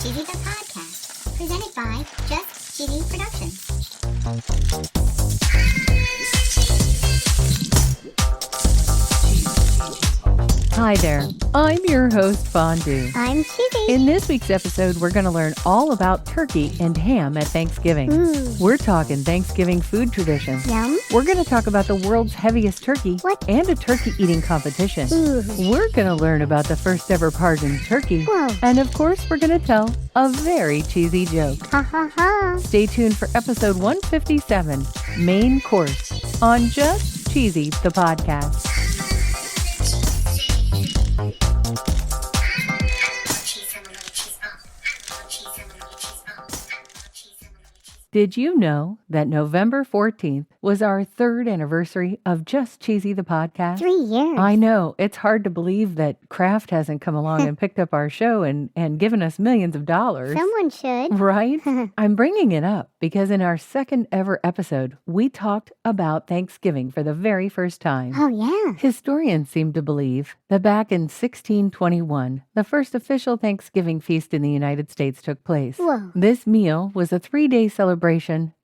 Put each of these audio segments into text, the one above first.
Cheesy the Podcast, presented by Just Cheesy Productions. Hi there, I'm your host, Fondue. I'm Cheesy. In this week's episode, we're going to learn all about turkey and ham at Thanksgiving. We're talking Thanksgiving food traditions. Yum. We're going to talk about the world's heaviest turkey and a turkey eating competition. We're going to learn about the first ever pardoned turkey. Whoa. And of course, we're going to tell a very cheesy joke. Ha ha ha. Stay tuned for episode 157, Main Course, on Just Cheesy, the podcast. Did you know that November 14th was our third anniversary of Just Cheesy the podcast? 3 years. I know. It's hard to believe that Kraft hasn't come along and picked up our show and given us millions of dollars. Someone should. Right? I'm bringing it up because in our second ever episode, we talked about Thanksgiving for the very first time. Oh, yeah. Historians seem to believe that back in 1621, the first official Thanksgiving feast in the United States took place. Whoa. This meal was a 3-day celebration,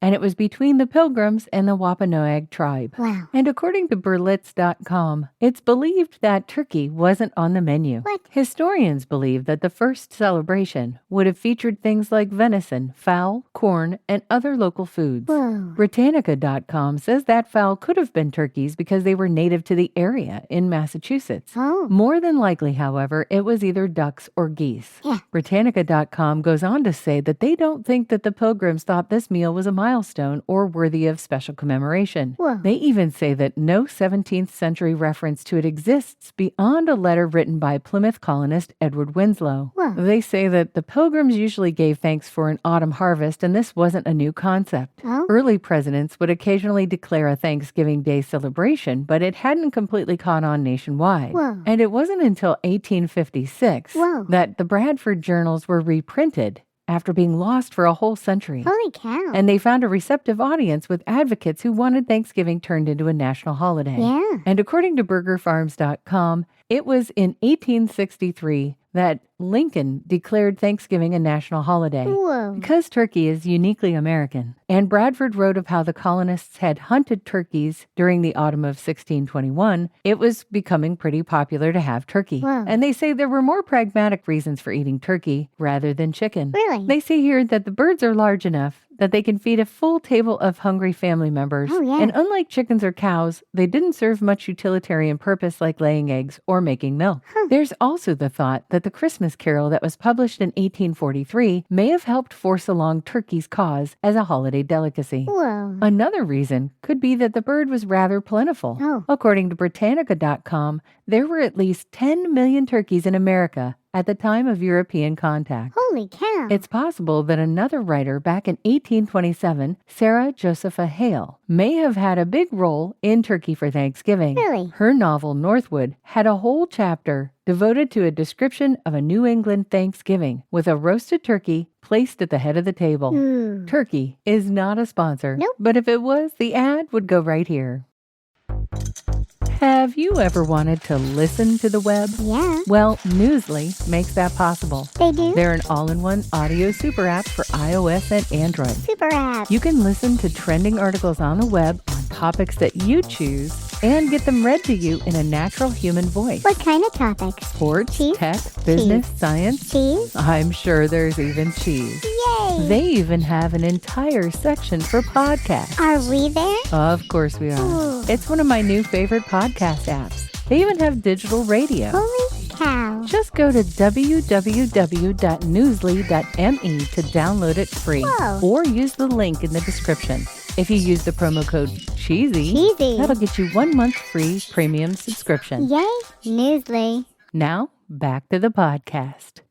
and it was between the Pilgrims and the Wampanoag tribe. Wow. And according to Berlitz.com, it's believed that turkey wasn't on the menu. What? Historians believe that the first celebration would have featured things like venison, fowl, corn, and other local foods. Whoa. Britannica.com says that fowl could have been turkeys because they were native to the area in Massachusetts. Oh. More than likely, however, it was either ducks or geese. Yeah. Britannica.com goes on to say that they don't think that the Pilgrims thought this meal was a milestone or worthy of special commemoration. Whoa. They even say that no 17th century reference to it exists beyond a letter written by Plymouth colonist Edward Winslow. Whoa. They say that the Pilgrims usually gave thanks for an autumn harvest, and this wasn't a new concept. Oh. Early presidents would occasionally declare a Thanksgiving Day celebration, but it hadn't completely caught on nationwide. Whoa. And it wasn't until 1856 Whoa. that the Bradford journals were reprinted after being lost for a whole century. Holy cow. And they found a receptive audience with advocates who wanted Thanksgiving turned into a national holiday. Yeah. And according to BurgerFarms.com, it was in 1863 that Lincoln declared Thanksgiving a national holiday. Whoa. Because turkey is uniquely American. And Bradford wrote of how the colonists had hunted turkeys during the autumn of 1621, it was becoming pretty popular to have turkey. Wow. And they say there were more pragmatic reasons for eating turkey rather than chicken. Really? They say here that the birds are large enough that they can feed a full table of hungry family members. Oh, yeah. And unlike chickens or cows, they didn't serve much utilitarian purpose like laying eggs or making milk. There's also the thought that the Christmas Carol that was published in 1843 may have helped force along turkey's cause as a holiday delicacy. Whoa. Another reason could be that the bird was rather plentiful. Oh. According to Britannica.com, there were at least 10 million turkeys in America at the time of European contact. Holy cow. It's possible that another writer back in 1827, Sarah Josepha Hale, may have had a big role in Turkey for Thanksgiving. Really? Her novel, Northwood, had a whole chapter devoted to a description of a New England Thanksgiving with a roasted turkey placed at the head of the table. Turkey is not a sponsor. Nope. But if it was, the ad would go right here. Have you ever wanted to listen to the web? Yeah. Well, Newsly makes that possible. They do? They're an all-in-one audio super app for iOS and Android. Super app. You can listen to trending articles on the web on topics that you choose and get them read to you in a natural human voice. What kind of topics? Sports, Cheese? tech, business, science. Cheese? I'm sure there's even cheese. Yay. They even have an entire section for podcasts. Are we there? Of course we are. Ooh. It's one of my new favorite podcast apps. They even have digital radio. Holy cow. Just go to www.newsly.me to download it free. Whoa. Or use the link in the description. If you use the promo code CHEESY, that'll get you 1 month free premium subscription. Yay. Newsly. Now, back to the podcast.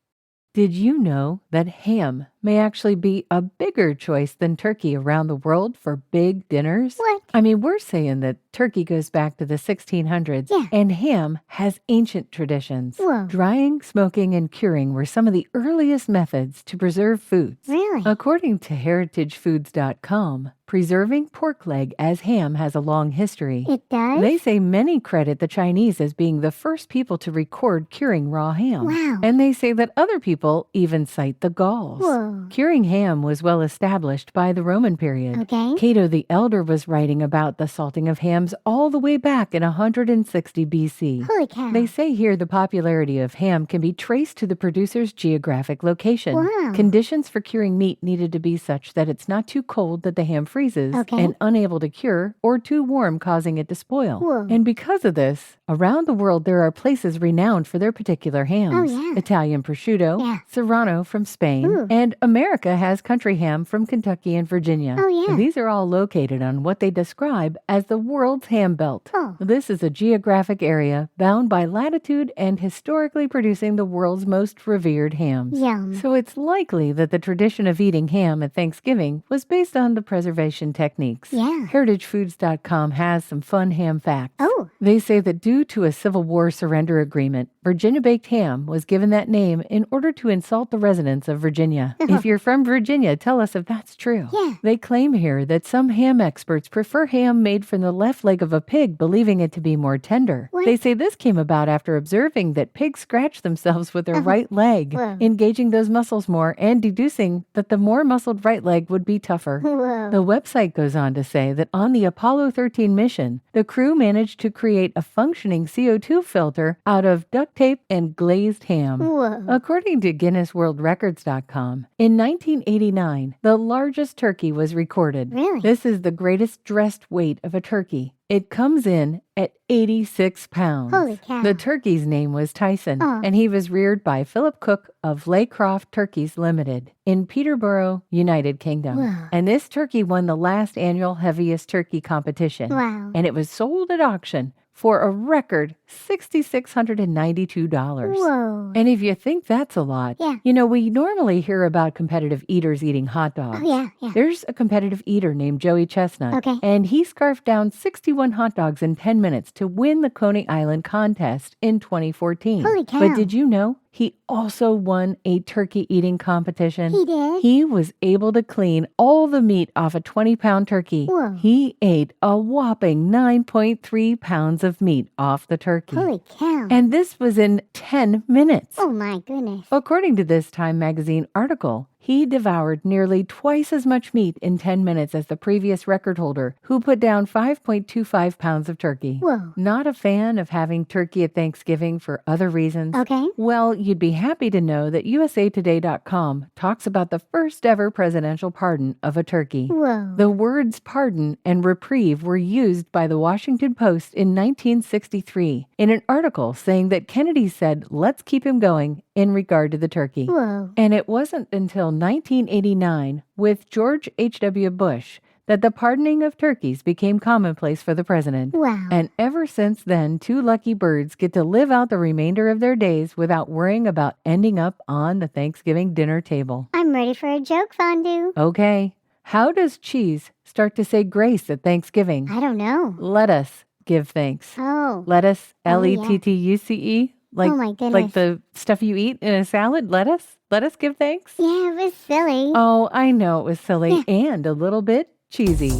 Did you know that ham may actually be a bigger choice than turkey around the world for big dinners. What? I mean, we're saying that turkey goes back to the 1600s, Yeah. and ham has ancient traditions. Whoa. Drying, smoking, and curing were some of the earliest methods to preserve foods. Really? According to heritagefoods.com, preserving pork leg as ham has a long history. It does? They say many credit the Chinese as being the first people to record curing raw ham. Wow. And they say that other people even cite the Gauls. Whoa. Curing ham was well established by the Roman period. Okay. Cato the Elder was writing about the salting of hams all the way back in 160 BC. Holy cow. They say here the popularity of ham can be traced to the producer's geographic location. Wow. Conditions for curing meat needed to be such that it's not too cold that the ham freezes Okay. and unable to cure, or too warm causing it to spoil. Whoa. And because of this, around the world there are places renowned for their particular hams. Oh, yeah. Italian prosciutto, Yeah. Serrano from Spain, Ooh. and America has country ham from Kentucky and Virginia. Oh, yeah. And these are all located on what they describe as the world's ham belt. Oh. This is a geographic area bound by latitude and historically producing the world's most revered hams. Yum. So it's likely that the tradition of eating ham at Thanksgiving was based on the preservation techniques. Yeah. HeritageFoods.com has some fun ham facts. Oh. They say that due to a Civil War surrender agreement, Virginia baked ham was given that name in order to insult the residents of Virginia. If you're from Virginia, tell us if that's true. Yeah. They claim here that some ham experts prefer ham made from the left leg of a pig, believing it to be more tender. What? They say this came about after observing that pigs scratch themselves with their right leg, Whoa. engaging those muscles more and deducing that the more muscled right leg would be tougher. Whoa. The website goes on to say that on the Apollo 13 mission, the crew managed to create a functioning CO2 filter out of duct tape and glazed ham. Whoa. According to GuinnessWorldRecords.com, in 1989, the largest turkey was recorded. Really? This is the greatest dressed weight of a turkey. It comes in at 86 pounds. Holy cow. The turkey's name was Tyson, Aw. and he was reared by Philip Cook of Laycroft Turkeys Limited in Peterborough, United Kingdom. Wow. And this turkey won the last annual heaviest turkey competition. Wow. And it was sold at auction for a record $6,692. Whoa. And if you think that's a lot, Yeah. you know, we normally hear about competitive eaters eating hot dogs. Oh, yeah, yeah. There's a competitive eater named Joey Chestnut. Okay. And he scarfed down 61 hot dogs in 10 minutes to win the Coney Island contest in 2014. Holy cow. But did you know he also won a turkey eating competition? He did? He was able to clean all the meat off a 20-pound turkey. Whoa. He ate a whopping 9.3 pounds of meat off the turkey. Holy cow. And this was in 10 minutes. Oh, my goodness. According to this Time magazine article, he devoured nearly twice as much meat in 10 minutes as the previous record holder, who put down 5.25 pounds of turkey. Whoa. Not a fan of having turkey at Thanksgiving for other reasons? Okay. Well, you'd be happy to know that USAtoday.com talks about the first ever presidential pardon of a turkey. Whoa. The words pardon and reprieve were used by the Washington Post in 1963 in an article saying that Kennedy said, "Let's keep him going," in regard to the turkey. Whoa. And it wasn't until 1989, with George H.W. Bush, that the pardoning of turkeys became commonplace for the president. Wow. And ever since then, two lucky birds get to live out the remainder of their days without worrying about ending up on the Thanksgiving dinner table. I'm ready for a joke, Fondue. Okay, how does cheese start to say grace at Thanksgiving? I don't know. Let us give thanks. Oh. Lettuce, Oh, yeah. Lettuce, like, Oh, my goodness. like the stuff you eat in a salad. Lettuce give thanks. Yeah, it was silly. Oh, I know it was silly and a little bit cheesy.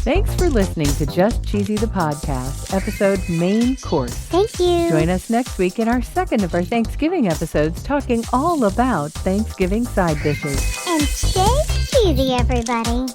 Thanks for listening to Just Cheesy the Podcast, episode Main Course. Thank you. Join us next week in our second of our Thanksgiving episodes, talking all about Thanksgiving side dishes. And stay cheesy, everybody.